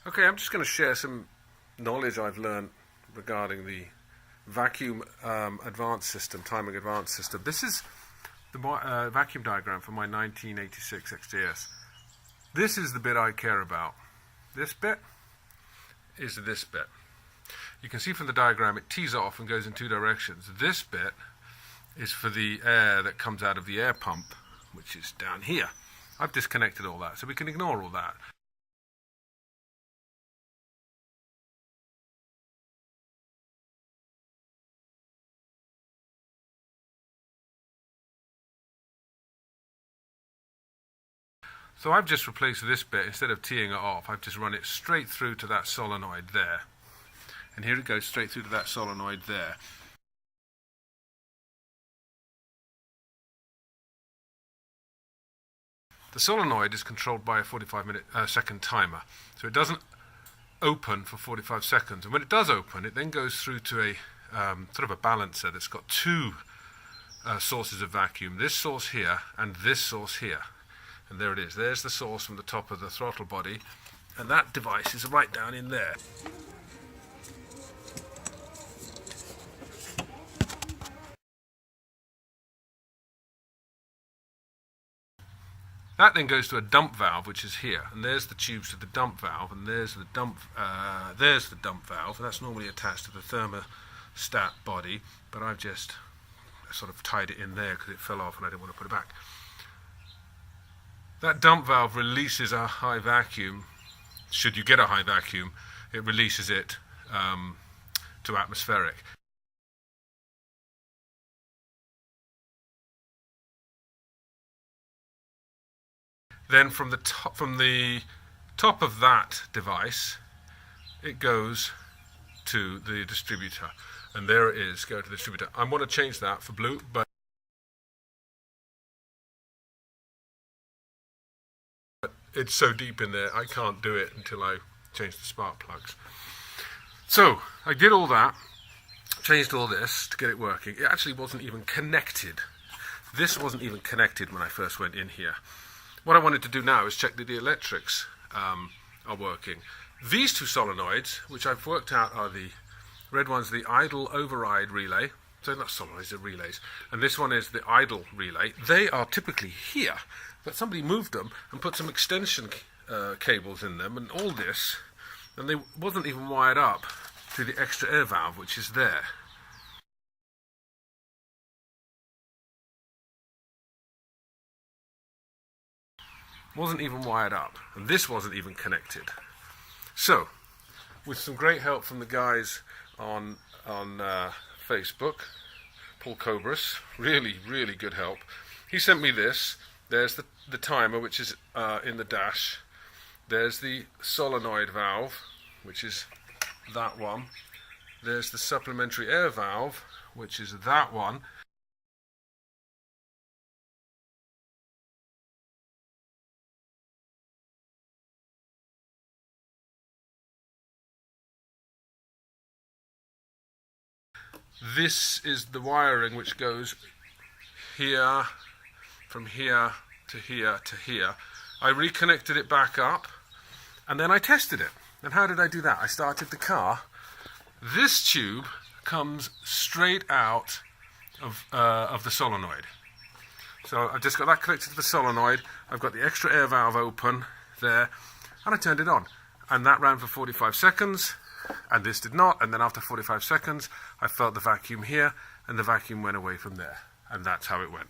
Okay, I'm just going to share some knowledge I've learned regarding the vacuum advance system, timing advance system. This is the vacuum diagram for my 1986 XJS. This is the bit I care about. This bit is this bit. You can see from the diagram it tees off and goes in two directions. This bit is for the air that comes out of the air pump, which is down here. I've disconnected all that, so we can ignore all that. So I've just replaced this bit. Instead of teeing it off, I've just run it straight through to that solenoid there. And here it goes straight through to that solenoid there. The solenoid is controlled by a 45-second timer. So it doesn't open for 45 seconds. And when it does open, it then goes through to a sort of a balancer that's got two sources of vacuum. This source here and this source here. And there it is. There's the source from the top of the throttle body, and that device is right down in there. That then goes to a dump valve, which is here, and there's the tubes to the dump valve, and there's the dump valve, and that's normally attached to the thermostat body, but I've just sort of tied it in there because it fell off and I didn't want to put it back. That dump valve releases a high vacuum. Should you get a high vacuum, it releases it to atmospheric. Then from the top of that device, it goes to the distributor, and there it is. Go to the distributor. I want to change that for blue, but it's so deep in there I can't do it until I change the spark plugs. So I did all that, changed all this to get it working. It actually wasn't even connected. This wasn't even connected when I first went in here. What I wanted to do now is check that the electrics are working. These two solenoids, which I've worked out are the red one's the idle override relay. So not solenoids, they're relays. And this one is the idle relay. They are typically here, but somebody moved them and put some extension cables in them and all this, and they wasn't even wired up to the extra air valve, which is there. Wasn't even wired up, and this wasn't even connected. So, with some great help from the guys on Facebook, Paul Cobras, really good help. He sent me this. There's the timer, which is in the dash. There's the solenoid valve, which is that one. There's the supplementary air valve, which is that one. This is the wiring which goes here, from here to here to here. I reconnected it back up and then I tested it. And how did I do that? I started the car. This tube comes straight out of the solenoid. So I've just got that connected to the solenoid. I've got the extra air valve open there, and I turned it on. And that ran for 45 seconds. And this did not, and then after 45 seconds I felt the vacuum here, and the vacuum went away from there, and that's how it went.